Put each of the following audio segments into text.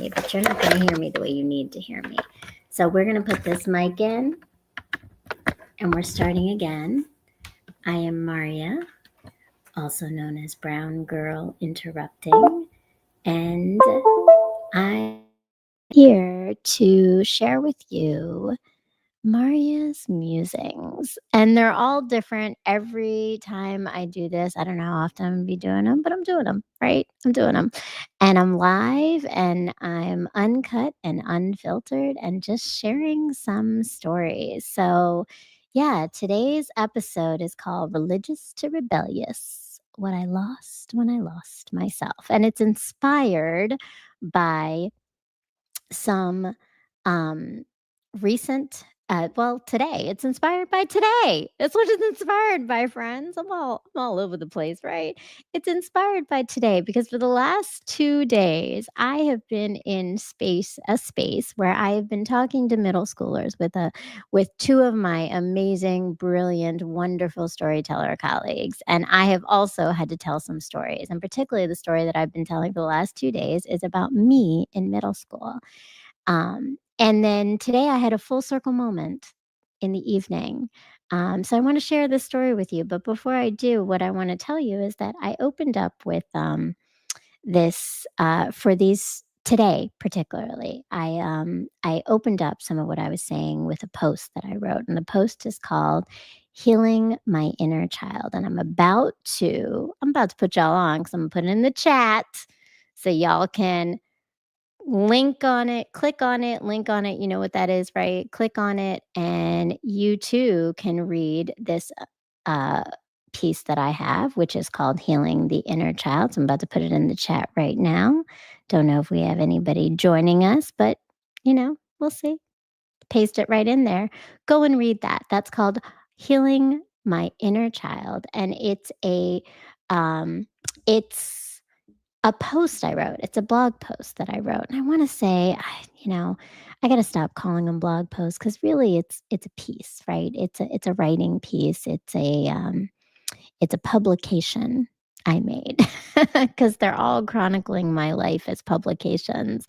but you're not going to hear me the way you need to hear me. So we're going to put this mic in and we're starting again. I am Marya, also known as Brown Girl Interrupting, and I'm here to share with you Marya's musings. And they're all different every time I do this. I don't know how often I'm going to be doing them, but I'm doing them, right? I'm doing them. And I'm live and I'm uncut and unfiltered and just sharing some stories. So, yeah, today's episode is called Religious to Rebellious: What I Lost When I Lost Myself. And it's inspired by some recent today. It's inspired by today. That's what it's inspired by, friends. I'm all over the place, right? It's inspired by today because for the last 2 days I have been in a space where I have been talking to middle schoolers with two of my amazing, brilliant, wonderful storyteller colleagues. And I have also had to tell some stories. And particularly the story that I've been telling for the last 2 days is about me in middle school. And then today I had a full circle moment in the evening. So I want to share this story with you. But before I do, what I want to tell you is that I opened up with this for these today particularly. I opened up some of what I was saying with a post that I wrote, and the post is called "Healing My Inner Child." And I'm about to put y'all on because I'm gonna put it in the chat so y'all can link on it, click on it, link on it. You know what that is, right? Click on it, and you too can read this uh, piece that I have, which is called Healing the Inner Child. So I'm about to put it in the chat right now. Don't know if we have anybody joining us, but we'll see. Paste it right in there. Go and read that. That's called Healing My Inner Child, and it's a post I wrote. It's a blog post that I wrote. And I want to say, I got to stop calling them blog posts because really it's a piece, right? It's a writing piece. It's a publication I made because they're all chronicling my life as publications.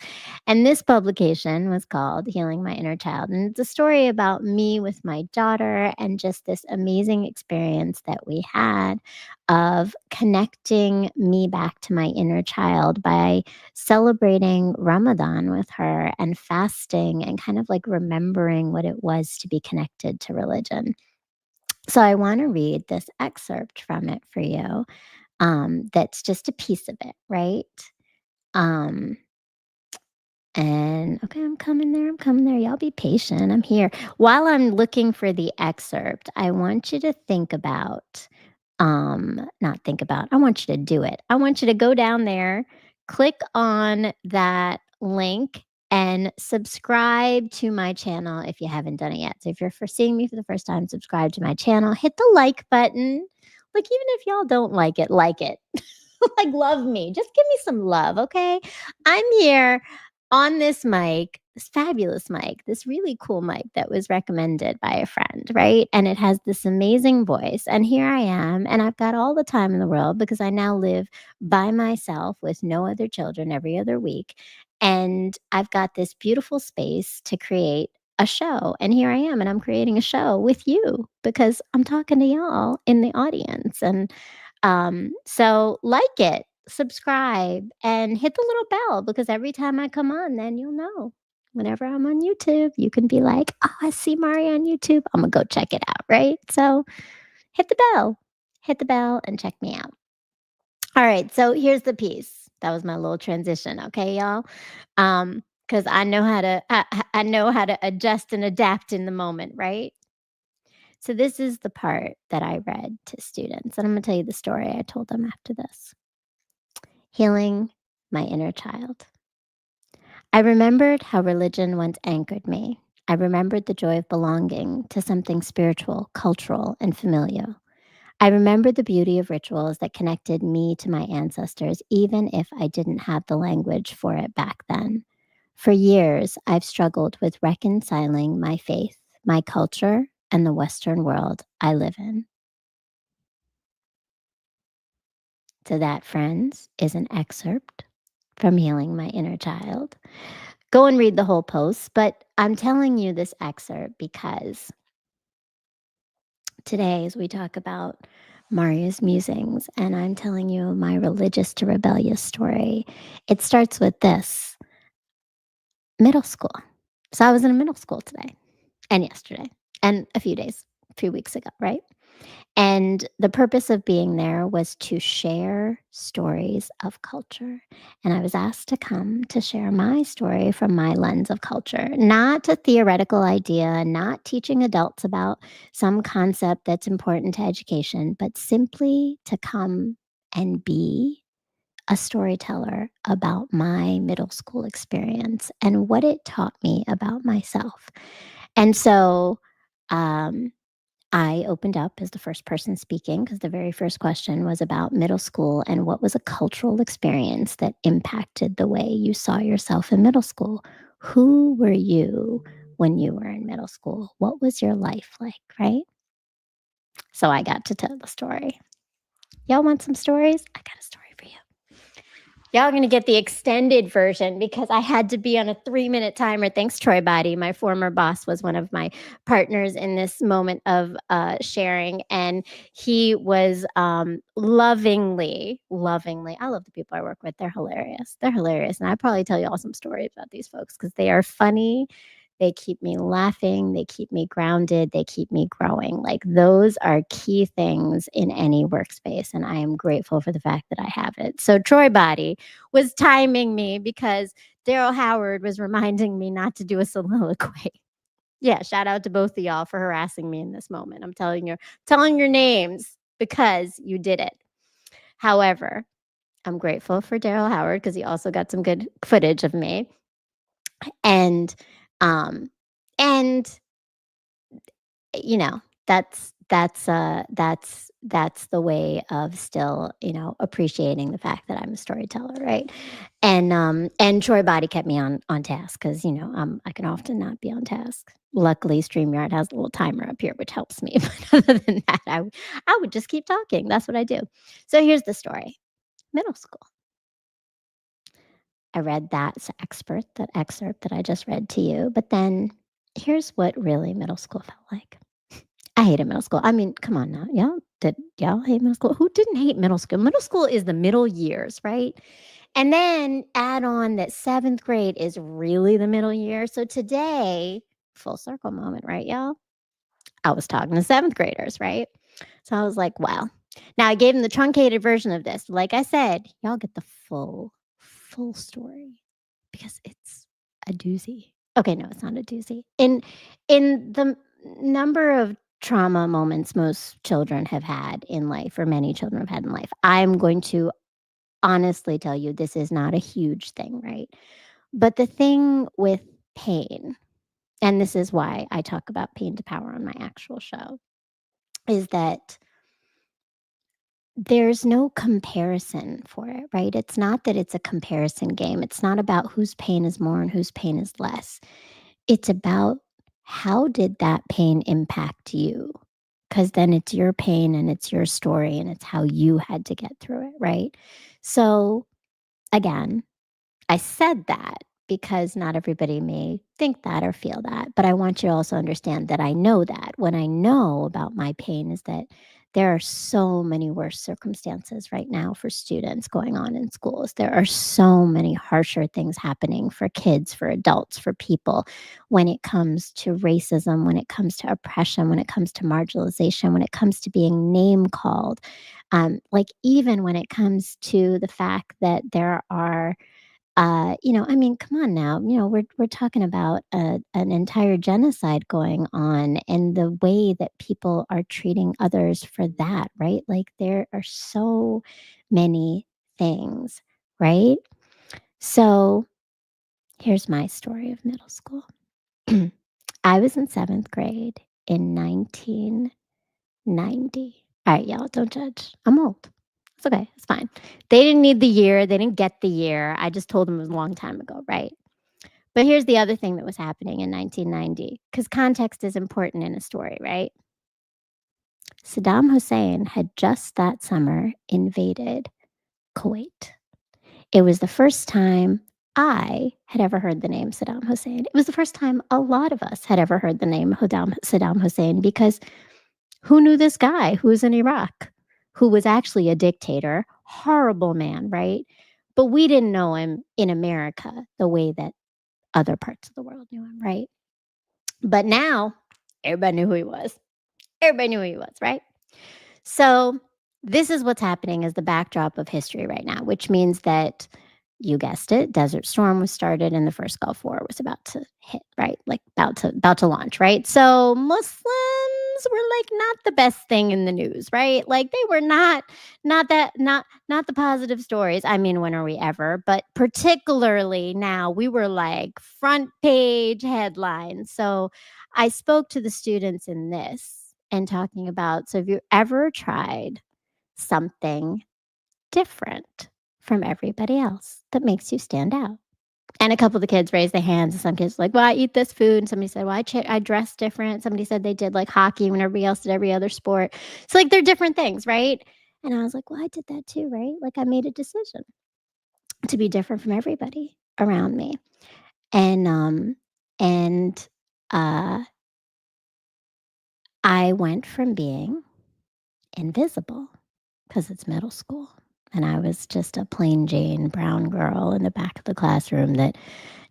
And this publication was called Healing My Inner Child. And it's a story about me with my daughter and just this amazing experience that we had of connecting me back to my inner child by celebrating Ramadan with her and fasting and kind of like remembering what it was to be connected to religion. So I want to read this excerpt from it for you. That's just a piece of it, right? Um, and okay, I'm coming there. I'm coming there. Y'all be patient. I'm here. While I'm looking for the excerpt, I want you to think about, not think about, I want you to do it. I want you to go down there, click on that link, and subscribe to my channel if you haven't done it yet. So if you're seeing me for the first time, subscribe to my channel, hit the like button. Like, even if y'all don't like it, like it. Like, love me. Just give me some love, okay? I'm here on this mic, this fabulous mic, this really cool mic that was recommended by a friend, right? And it has this amazing voice. And here I am, and I've got all the time in the world because I now live by myself with no other children every other week. And I've got this beautiful space to create a show. And here I am, and I'm creating a show with you because I'm talking to y'all in the audience. And so like it, subscribe, and hit the little bell because every time I come on, then you'll know. Whenever I'm on YouTube, you can be like, oh, I see Marya on YouTube. I'm going to go check it out, right? So hit the bell and check me out. All right. So here's the piece. That was my little transition. Okay, y'all. Because I know I know how to adjust and adapt in the moment, right? So this is the part that I read to students, and I'm going to tell you the story I told them after this. Healing my inner child. I remembered how religion once anchored me. I remembered the joy of belonging to something spiritual, cultural, and familial. I remembered the beauty of rituals that connected me to my ancestors, even if I didn't have the language for it back then. For years, I've struggled with reconciling my faith, my culture, and the Western world I live in. So that, friends, is an excerpt from healing my inner child. Go and read the whole post, but I'm telling you this excerpt because today, as we talk about Marya's musings, and I'm telling you my religious to rebellious story, it starts with this: middle school. So I was in a middle school today and yesterday and a few weeks ago, right? And the purpose of being there was to share stories of culture. And I was asked to come to share my story from my lens of culture, not a theoretical idea, not teaching adults about some concept that's important to education, but simply to come and be a storyteller about my middle school experience and what it taught me about myself. And so, um, I opened up as the first person speaking because the very first question was about middle school and what was a cultural experience that impacted the way you saw yourself in middle school. Who were you when you were in middle school? What was your life like, right? So I got to tell the story. Y'all want some stories? I got a story for you. Y'all are going to get the extended version because I had to be on a 3-minute timer. Thanks, Troy Body. My former boss was one of my partners in this moment of sharing. And he was lovingly, I love the people I work with. They're hilarious. They're hilarious. And I probably tell you all some stories about these folks because they are funny. They keep me laughing. They keep me grounded. They keep me growing. Like those are key things in any workspace. And I am grateful for the fact that I have it. So Troy Body was timing me because Daryl Howard was reminding me not to do a soliloquy. Yeah, shout out to both of y'all for harassing me in this moment. I'm telling your names because you did it. However, I'm grateful for Daryl Howard because he also got some good footage of me. And um and you know, that's the way of still, appreciating the fact that I'm a storyteller, right? And Troy Body kept me on task because, I can often not be on task. Luckily, StreamYard has a little timer up here, which helps me. But other than that, I would just keep talking. That's what I do. So here's the story. Middle school. I read that excerpt that I just read to you, but then here's what really middle school felt like. I hated middle school. I mean, come on now. Did y'all hate middle school? Who didn't hate middle school? Middle school is the middle years, right? And then add on that 7th grade is really the middle year. So today, full circle moment, right, y'all? I was talking to 7th graders, right? So I was like, wow. Now I gave them the truncated version of this. Like I said, y'all get the full story because it's a doozy. Okay, no, it's not a doozy. In the number of trauma moments most children have had in life, or many children have had in life, I'm going to honestly tell you this is not a huge thing, right? But the thing with pain, and this is why I talk about pain to power on my actual show, is that there's no comparison for it, right? It's not that it's a comparison game. It's not about whose pain is more and whose pain is less. It's about how did that pain impact you? Because then it's your pain and it's your story and it's how you had to get through it, right? So, again, I said that because not everybody may think that or feel that, but I want you to also understand that I know that. What I know about my pain is that there are so many worse circumstances right now for students going on in schools. There are so many harsher things happening for kids, for adults, for people when it comes to racism, when it comes to oppression, when it comes to marginalization, when it comes to being name called. Like even when it comes to the fact that there are I mean, come on now. We're talking about an entire genocide going on, and the way that people are treating others for that, right? Like there are so many things, right? So here's my story of middle school. I was in 7th grade in 1990. All right, y'all, don't judge. I'm old. It's okay. It's fine. They didn't need the year. They didn't get the year. I just told them it was a long time ago, right? But here's the other thing that was happening in 1990, because context is important in a story, right? Saddam Hussein had just that summer invaded Kuwait. It was the first time I had ever heard the name Saddam Hussein. It was the first time a lot of us had ever heard the name Saddam Hussein because who knew this guy who was in Iraq, who was actually a dictator, horrible man, right? But we didn't know him in America the way that other parts of the world knew him, right? But now everybody knew who he was. Everybody knew who he was, right? So this is what's happening as the backdrop of history right now, which means that you guessed it, Desert Storm was started and the first Gulf War was about to hit, right? Like about to launch, right? So Muslims were like not the best thing in the news, right? Like they were not the positive stories. I mean, when are we ever? But particularly now we were like front page headlines. So I spoke to the students in this and talking about, so have you ever tried something different from everybody else that makes you stand out? And a couple of the kids raised their hands, and some kids were like, "Well, I eat this food." And somebody said, "Well, I dress different." Somebody said they did like hockey when everybody else did every other sport. So like they're different things, right? And I was like, "Well, I did that too, right? Like I made a decision to be different from everybody around me." And and uh I went from being invisible because it's middle school. And I was just a plain Jane brown girl in the back of the classroom that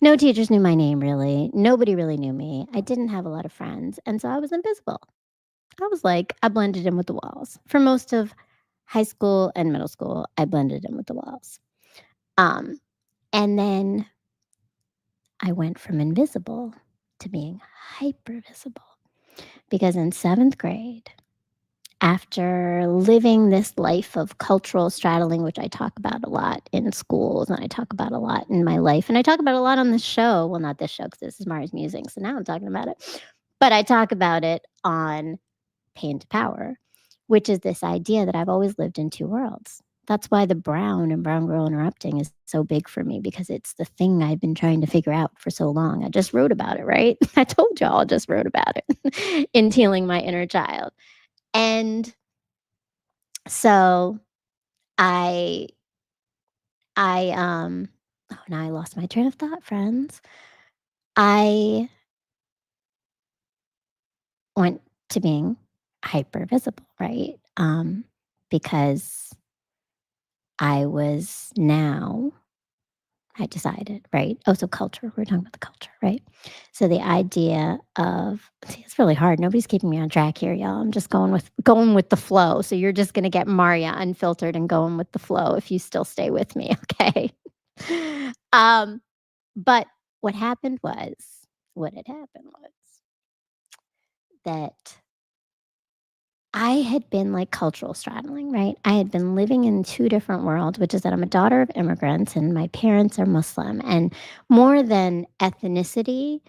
no teachers knew my name really. Nobody really knew me. I didn't have a lot of friends. And so I was invisible. I was like, I blended in with the walls. For most of high school and middle school, I blended in with the walls. Um, and then I went from invisible to being hyper visible because in seventh grade, after living this life of cultural straddling, which I talk about a lot in schools and I talk about a lot in my life, and I talk about a lot on this show. Well, not this show because this is Marya's Musings, so now I'm talking about it. But I talk about it on Pain to Power, which is this idea that I've always lived in two worlds. That's why the Brown and Brown Girl Interrupting is so big for me because it's the thing I've been trying to figure out for so long. I just wrote about it, right? I told y'all I just wrote about it in Healing My Inner Child. And so I oh, now I lost my train of thought, friends. I went to being hyper visible, right? Because I decided, right? Oh, so culture. We're talking about the culture, right? So the idea of see, it's really hard. Nobody's keeping me on track here, y'all. I'm just going with the flow. So you're just gonna get Marya unfiltered and going with the flow if you still stay with me, okay? um, but what had happened was that I had been like cultural straddling, right? I had been living in two different worlds, which is that I'm a daughter of immigrants and my parents are Muslim. And more than ethnicity,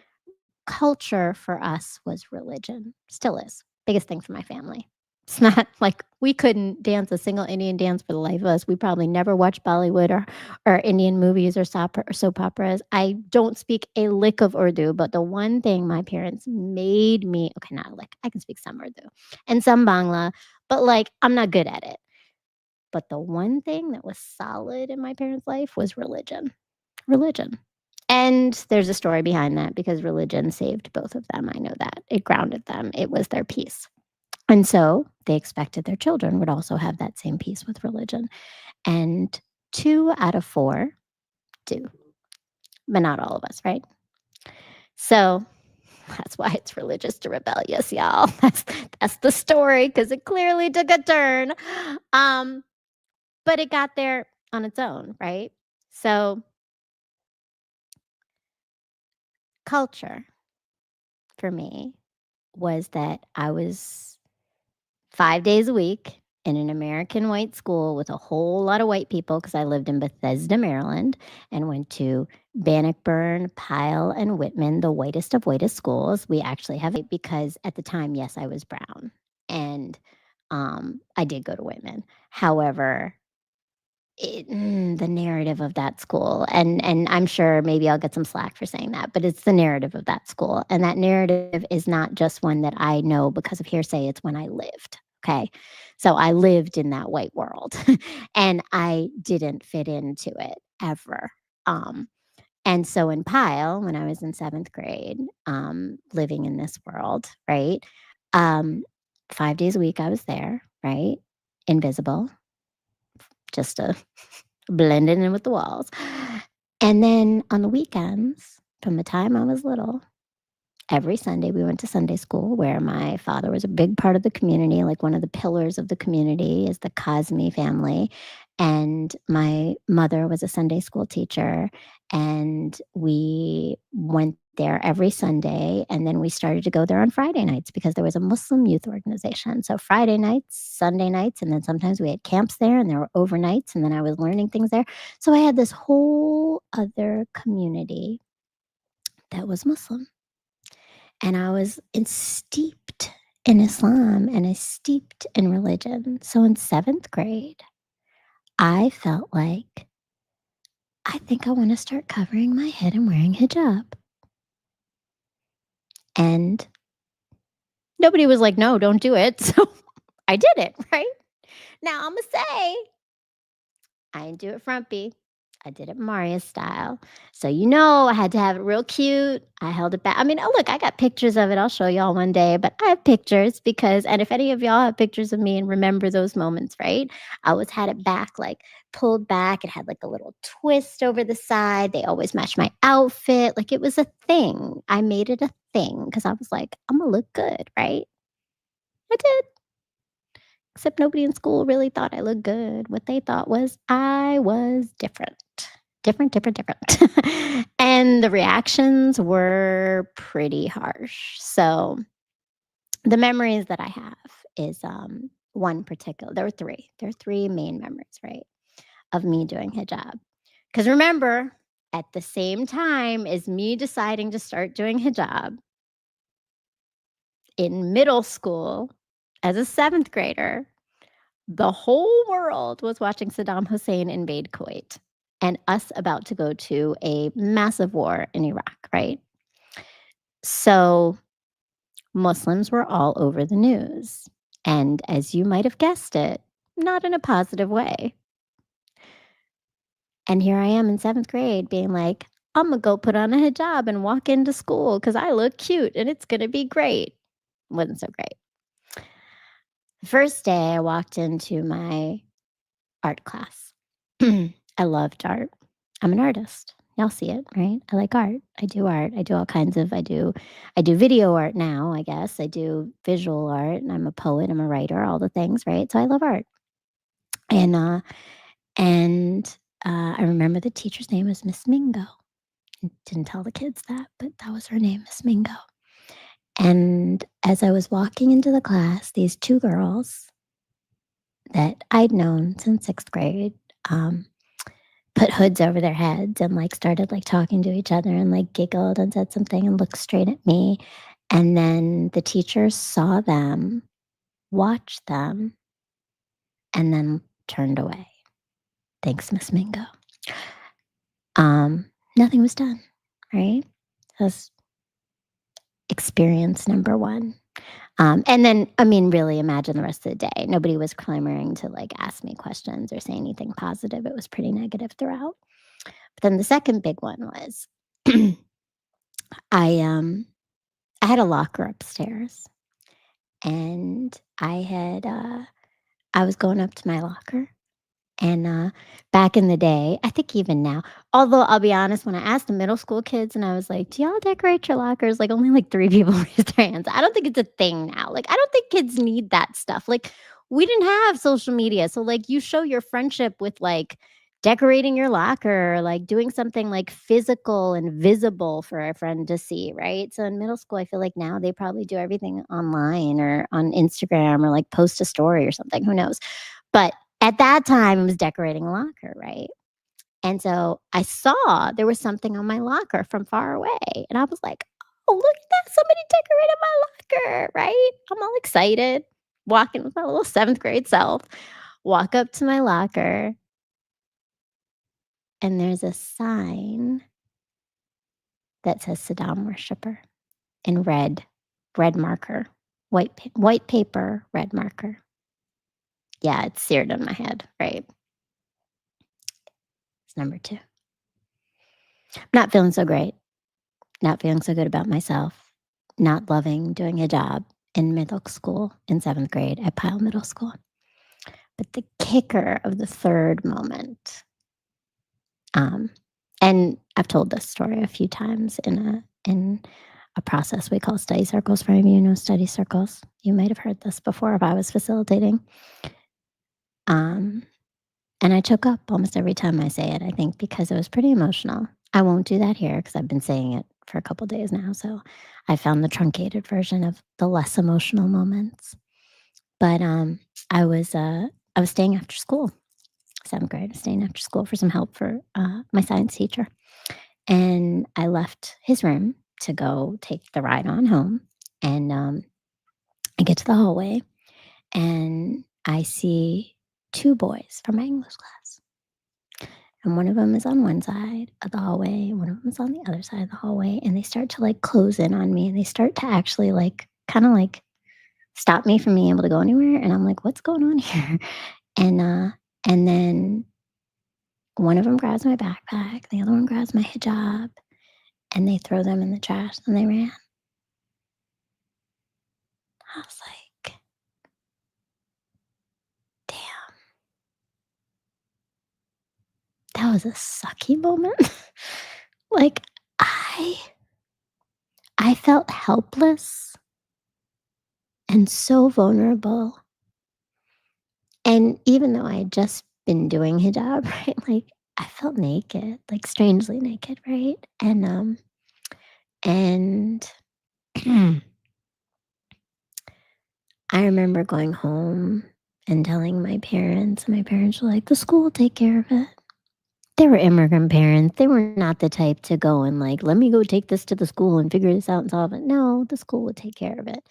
culture for us was religion, still is. Biggest thing for my family. It's not like we couldn't dance a single Indian dance for the life of us. We probably never watched Bollywood or Indian movies or soap operas. I don't speak a lick of Urdu, but the one thing my parents made me okay, not a lick. I can speak some Urdu and some Bangla, but like I'm not good at it. But the one thing that was solid in my parents' life was religion. Religion. And there's a story behind that because religion saved both of them. I know that. It grounded them. It was their peace. And so they expected their children would also have that same peace with religion. And 2 out of 4 do, but not all of us, right? So that's why it's religious to rebellious, y'all. That's the story because it clearly took a turn. Um, but it got there on its own, right? So culture for me was that I was 5 days a week in an American white school with a whole lot of white people because I lived in Bethesda, Maryland, and went to Bannockburn, Pyle, and Whitman, the whitest of whitest schools. We actually have it because at the time, yes, I was brown, and I did go to Whitman. However, the narrative of that school, and I'm sure maybe I'll get some slack for saying that, but it's the narrative of that school, and that narrative is not just one that I know because of hearsay, it's when I lived, okay? So I lived in that white world, and I didn't fit into it, ever. Um, and so in Pyle, when I was in 7th grade, living in this world, right? Um, 5 days a week I was there, right? Invisible, just to blend in with the walls. And then on the weekends, from the time I was little, every Sunday we went to Sunday school where my father was a big part of the community, like one of the pillars of the community is the Cosme family. And my mother was a Sunday school teacher. And we went there every Sunday. And then we started to go there on Friday nights because there was a Muslim youth organization. So Friday nights, Sunday nights, and then sometimes we had camps there and there were overnights. And then I was learning things there. So I had this whole other community that was Muslim. And I was steeped in Islam and I steeped in religion. So in 7th grade, I felt like, I think I want to start covering my head and wearing hijab. And nobody was like, no, don't do it. So I did it, right? Now I'm going to say, I didn't do it frumpy. I did it Marya style. So, I had to have it real cute. I held it back. I mean, look, I got pictures of it. I'll show y'all one day, but I have pictures and if any of y'all have pictures of me and remember those moments, right? I always had it back, like pulled back. It had like a little twist over the side. They always matched my outfit. Like it was a thing. I made it a thing because I was like, I'm going to look good, right? I did. Except nobody in school really thought I looked good. What they thought was I was different. Different, different, different. And the reactions were pretty harsh. So the memories that I have is one particular, there are three main memories, right, of me doing hijab. Because remember, at the same time as me deciding to start doing hijab in middle school as a 7th grader, the whole world was watching Saddam Hussein invade Kuwait and us about to go to a massive war in Iraq, right? So Muslims were all over the news. And as you might have guessed it, not in a positive way. And here I am in 7th grade being like, I'm going to go put on a hijab and walk into school because I look cute and it's going to be great. Wasn't so great. The first day I walked into my art class. I loved art. I'm an artist. Y'all see it, right? I like art. I do art. I do all kinds of I do video art now, I guess. I do visual art and I'm a poet, I'm a writer, all the things, right? So I love art. And I remember the teacher's name was Miss Mingo. I didn't tell the kids that, but that was her name, Miss Mingo. And as I was walking into the class, these two girls that I'd known since 6th grade, put hoods over their heads and started talking to each other and giggled and said something and looked straight at me. And then the teacher saw them, watched them, and then turned away. Thanks, Miss Mingo. Nothing was done, right? That's experience number one. And then, really imagine the rest of the day. Nobody was clamoring to ask me questions or say anything positive. It was pretty negative throughout. But then the second big one was I had a locker upstairs, and I was going up to my locker, and back in the day, I think even now, although I'll be honest, when I asked the middle school kids and I was like, "Do y'all decorate your lockers?" Only 3 people raised their hands. I don't think it's a thing now. I don't think kids need that stuff. We didn't have social media, so you show your friendship with decorating your locker, or doing something physical and visible for a friend to see, right? So in middle school, I feel like now they probably do everything online or on Instagram or post a story or something. Who knows? But at that time, it was decorating a locker, right? And so I saw there was something on my locker from far away. And I was like, oh, look at that. Somebody decorated my locker, right? I'm all excited, walking with my little 7th grade self, walk up to my locker, and there's a sign that says Saddam worshiper in red marker, white paper, red marker. Yeah, it's seared in my head, right? It's number 2. Not feeling so great, not feeling so good about myself, not loving doing hijab in middle school, in 7th grade at Pyle Middle School. But the kicker of the third moment, um, and I've told this story a few times in a process we call study circles. For any of you who know study circles, you might have heard this before if I was facilitating. Um, and I choke up almost every time I say it, I think, because it was pretty emotional. I won't do that here because I've been saying it for a couple days now. So I found the truncated version of the less emotional moments. But I was staying after school, 7th grade, staying after school for some help for my science teacher. And I left his room to go take the ride on home. And I get to the hallway and I see two boys from my English class. And one of them is on one side of the hallway, and one of them is on the other side of the hallway. And they start to like close in on me and they start to actually like kind of like stop me from being able to go anywhere. And I'm like, what's going on here? And and then one of them grabs my backpack, the other one grabs my hijab, and they throw them in the trash and they ran. I was like, damn, that was a sucky moment. Like I I felt helpless and so vulnerable. And even though I had just been doing hijab, right? Like I felt naked, like strangely naked, right? And I remember going home and telling my parents, and my parents were like, the school will take care of it. They were immigrant parents. They were not the type to go and like, let me go take this to the school and figure this out and solve it. No, the school would take care of it.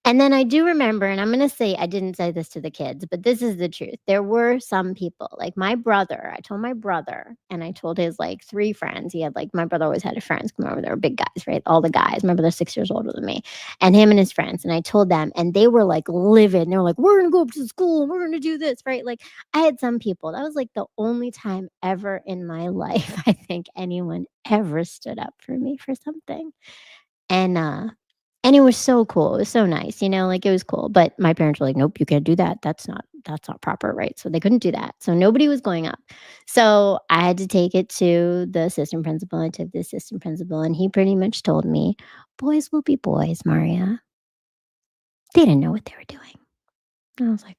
And then I do remember, and I'm going to say, I didn't say this to the kids, but this is the truth. There were some people, like my brother. I told my brother, and I told his like three friends. He had like, my brother always had friends come over. They were big guys, right? All the guys. My brother's 6 years older than me, and him and his friends. And I told them, and they were like livid. And they were like, we're going to go up to the school and we're going to do this, right? Like I had some people, that was like the only time ever in my life, I think anyone ever stood up for me for something. And, uh, and it was so cool. It was so nice, like it was cool. But my parents were like, nope, you can't do that. That's not proper, right? So they couldn't do that. So nobody was going up. So I had to take it to the assistant principal. I took the assistant principal, and he pretty much told me, boys will be boys, Marya. They didn't know what they were doing. And I was like,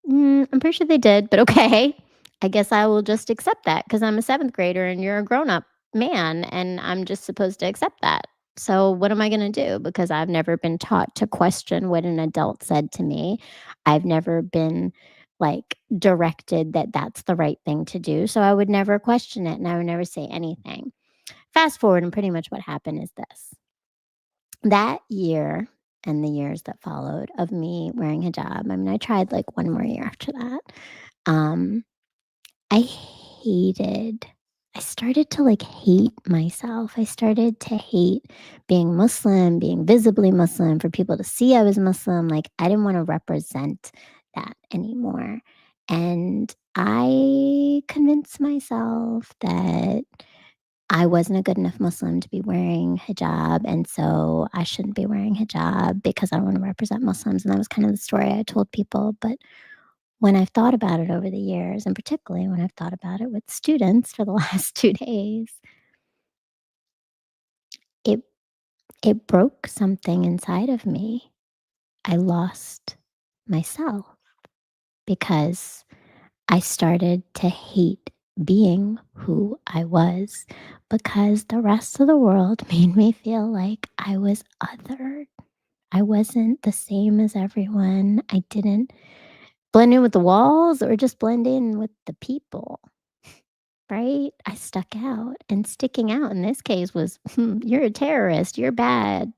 I'm pretty sure they did, but okay. I guess I will just accept that because I'm a 7th grader and you're a grown up man and I'm just supposed to accept that. So, what am I going to do? Because I've never been taught to question what an adult said to me. I've never been like directed that that's the right thing to do. So, I would never question it and I would never say anything. Fast forward, and pretty much what happened is this: that year and the years that followed of me wearing hijab, I mean, I tried like one more year after that. Um, I hated I started to like hate myself. I started to hate being Muslim, being visibly Muslim, for people to see I was Muslim. Like I didn't want to represent that anymore. And I convinced myself that I wasn't a good enough Muslim to be wearing hijab, and so I shouldn't be wearing hijab because I don't want to represent Muslims. And that was kind of the story I told people. But when I've thought about it over the years, and particularly when I've thought about it with students for the last 2 days, it it broke something inside of me. I lost myself because I started to hate being who I was because the rest of the world made me feel like I was othered. I wasn't the same as everyone. I didn't blend in with the walls or just blend in with the people, right? I stuck out, and sticking out in this case was, you're a terrorist, you're bad.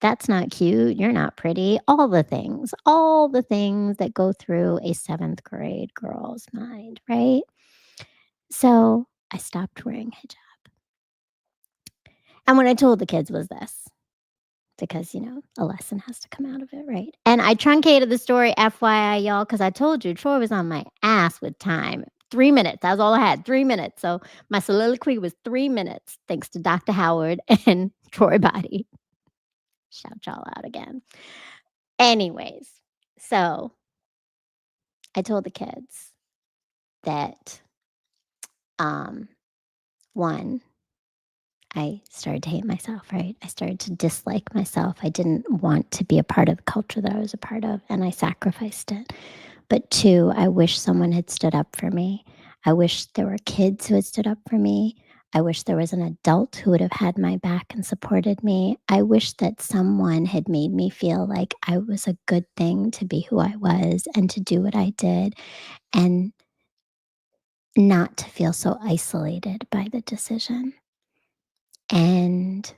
That's not cute, you're not pretty. All the things that go through a 7th grade girl's mind, right? So I stopped wearing hijab. And what I told the kids was this, because, a lesson has to come out of it, right? And I truncated the story, FYI, y'all, because I told you Troy was on my ass with time. 3 minutes, that's all I had, 3 minutes. So my soliloquy was 3 minutes, thanks to Dr. Howard and Troy Body. Shout y'all out again. Anyways, so I told the kids that, um, 1, I started to hate myself, right? I started to dislike myself. I didn't want to be a part of the culture that I was a part of, and I sacrificed it. But 2, I wish someone had stood up for me. I wish there were kids who had stood up for me. I wish there was an adult who would have had my back and supported me. I wish that someone had made me feel like I was a good thing to be who I was and to do what I did and not to feel so isolated by the decision. And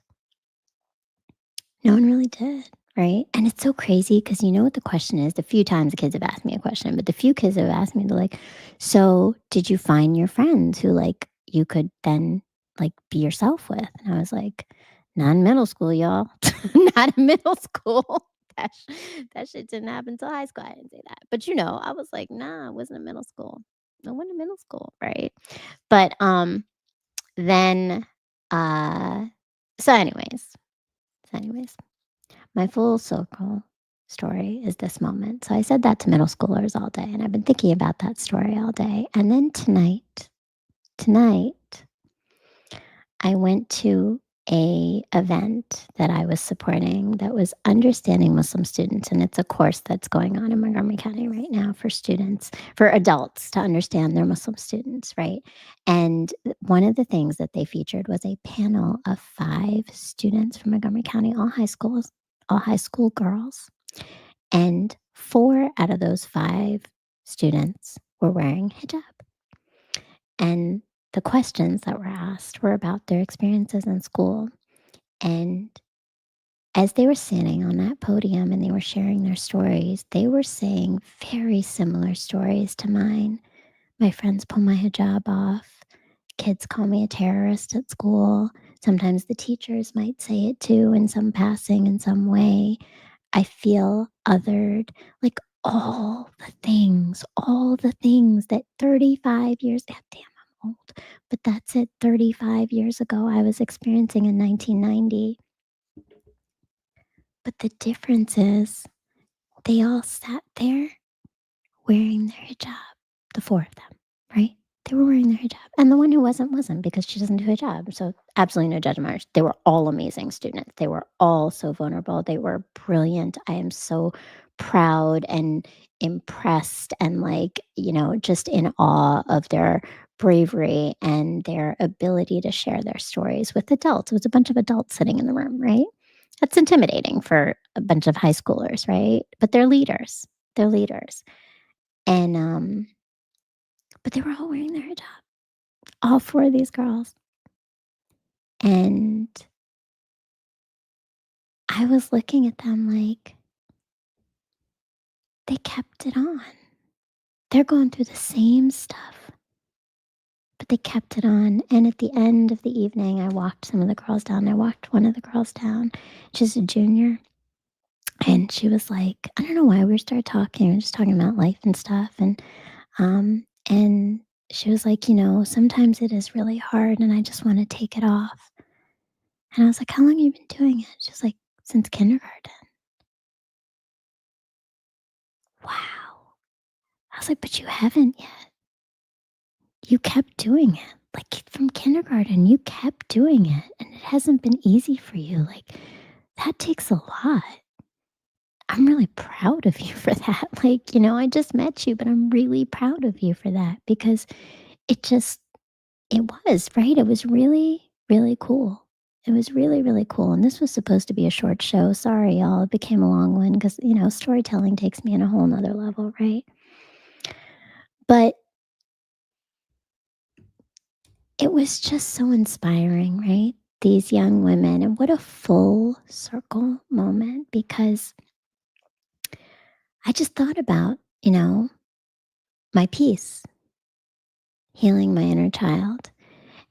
no one really did, right? And it's so crazy because you know what the question is? The few times the kids have asked me a question, but the few kids have asked me, they're like, so did you find your friends who like you could then like be yourself with? And I was like, not in middle school, y'all. Not in middle school. That shit didn't happen until high school. I didn't say that. But you know, I was like, nah, I wasn't in middle school. I wasn't in middle school, right? But then uh so anyways, my full circle story is this moment. So I said that to middle schoolers all day, and I've been thinking about that story all day. And then tonight, I went to a event that I was supporting that was understanding Muslim students, and it's a course that's going on in Montgomery County right now for students, for adults to understand their Muslim students, right? And one of the things that they featured was a panel of 5 students from Montgomery County, all high school girls, and 4 out of those 5 students were wearing hijab. And the questions that were asked were about their experiences in school. And as they were standing on that podium and they were sharing their stories, they were saying very similar stories to mine. My friends pull my hijab off. Kids call me a terrorist at school. Sometimes the teachers might say it too in some passing, in some way. I feel othered, like all the things that 35 years, God damn, I'm old, but that's it, 35 years ago, I was experiencing in 1990. But the difference is they all sat there wearing their hijab, the 4 of them, right? They were wearing their hijab. And the one who wasn't because she doesn't do hijab. So absolutely no judgment. They were all amazing students. They were all so vulnerable. They were brilliant. I am so proud and impressed and like, you know, just in awe of their bravery and their ability to share their stories with adults. It was a bunch of adults sitting in the room, right? That's intimidating for a bunch of high schoolers, right? But they're leaders. They're leaders. And but they were all wearing their hijab, all 4 of these girls. And I was looking at them like they kept it on. They're going through the same stuff, but they kept it on. And at the end of the evening, I walked some of the girls down. I walked one of the girls down. She's a junior. And she was like, I don't know why we started talking. We were just talking about life and stuff. And she was like, you know, sometimes it is really hard and I just want to take it off. And I was like, how long have you been doing it? She's like, since kindergarten. Wow. I was like, but you haven't yet. You kept doing it. Like from kindergarten, you kept doing it. And it hasn't been easy for you. Like that takes a lot. I'm really proud of you for that. Like, you know, I just met you, but I'm really proud of you for that because it just, it was, right? It was really, really cool. It was really, really cool. And this was supposed to be a short show. Sorry, y'all. It became a long one because, you know, storytelling takes me in a whole nother level, right? But it was just so inspiring, right? These young women, and what a full circle moment because I just thought about, you know, my peace, healing my inner child.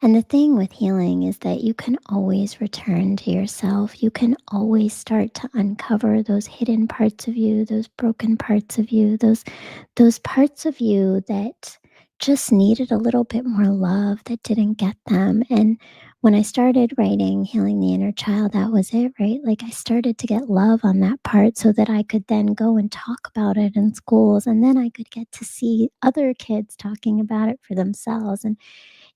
And the thing with healing is that you can always return to yourself. You can always start to uncover those hidden parts of you, those broken parts of you, those parts of you that just needed a little bit more love that didn't get them. And when I started writing Healing the Inner Child, that was it, right? Like I started to get love on that part so that I could then go and talk about it in schools. And then I could get to see other kids talking about it for themselves. And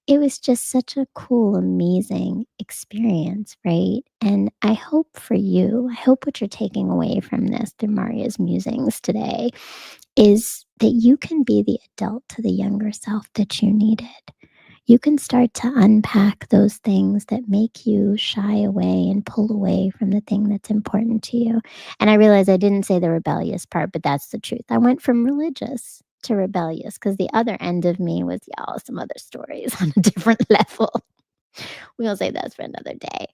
it was just such a cool, amazing experience, right? And I hope for you, I hope what you're taking away from this through Marya's musings today is that you can be the adult to the younger self that you needed. You can start to unpack those things that make you shy away and pull away from the thing that's important to you. And I realize I didn't say the rebellious part, but that's the truth. I went from religious to rebellious because the other end of me was, y'all, some other stories on a different level. We'll say that's for another day.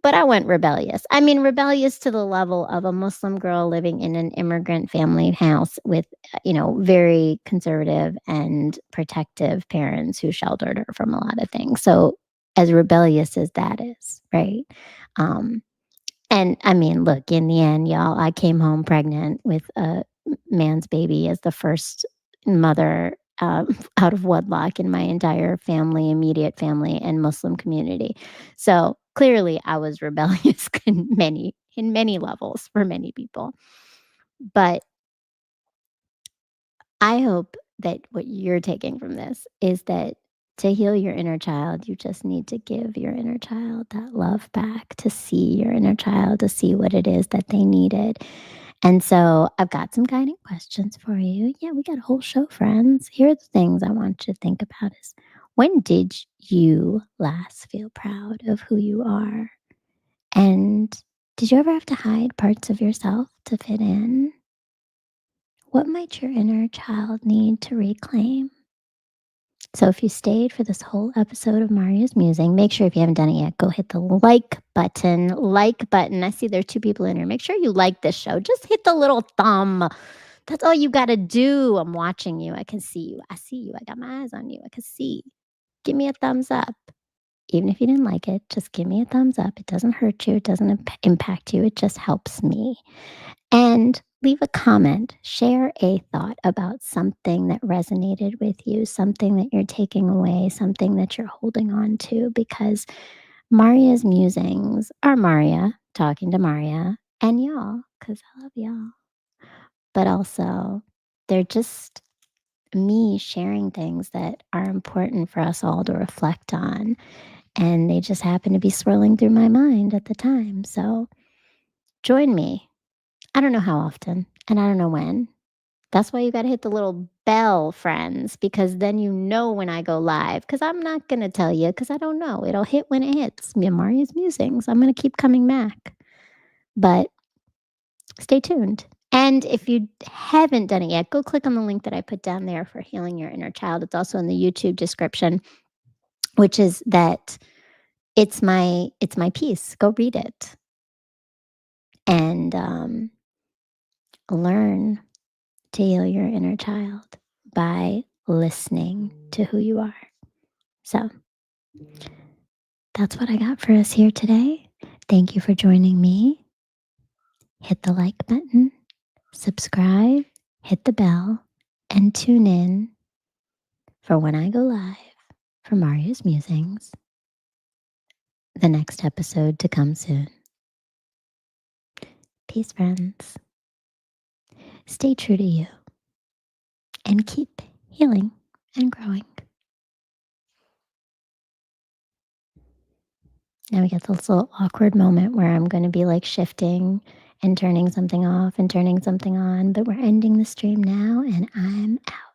But I went rebellious. I mean, rebellious to the level of a Muslim girl living in an immigrant family house with, very conservative and protective parents who sheltered her from a lot of things. So, as rebellious as that is, right? Um, and I mean, look, in the end, y'all, I came home pregnant with a man's baby as the first mother out of wedlock in my entire family, immediate family, and Muslim community. So clearly, I was rebellious in many levels for many people. But I hope that what you're taking from this is that to heal your inner child, you just need to give your inner child that love back, to see your inner child, to see what it is that they needed. And so I've got some guiding questions for you. Yeah, we got a whole show, friends. Here are the things I want you to think about is when did you last feel proud of who you are? And did you ever have to hide parts of yourself to fit in? What might your inner child need to reclaim? So if you stayed for this whole episode of Marya's Musing, make sure if you haven't done it yet, go hit the like button. Like button. I see there are 2 people in here. Make sure you like this show. Just hit the little thumb. That's all you got to do. I'm watching you. I can see you. I see you. I got my eyes on you. I can see. Give me a thumbs up. Even if you didn't like it, just give me a thumbs up. It doesn't hurt you. It doesn't impact you. It just helps me. And leave a comment, share a thought about something that resonated with you, something that you're taking away, something that you're holding on to, because Marya's musings are Marya talking to Marya and y'all, because I love y'all. But also, they're just me sharing things that are important for us all to reflect on. And they just happen to be swirling through my mind at the time. So join me. I don't know how often, and I don't know when. That's why you gotta hit the little bell, friends, because then you know when I go live. Because 'cause I'm not gonna tell you, because I don't know. It'll hit when it hits. Marya's Musings. I'm gonna keep coming back. But stay tuned. And if you haven't done it yet, go click on the link that I put down there for Healing Your Inner Child. It's also in the YouTube description, which is that it's my piece. Go read it and, learn to heal your inner child by listening to who you are. So that's what I got for us here today. Thank you for joining me. Hit the like button, subscribe, hit the bell, and tune in for when I go live for Marya's Musings, the next episode to come soon. Peace, friends. Stay true to you and keep healing and growing. Now we get this little awkward moment where I'm going to be like shifting and turning something off and turning something on, but we're ending the stream now and I'm out.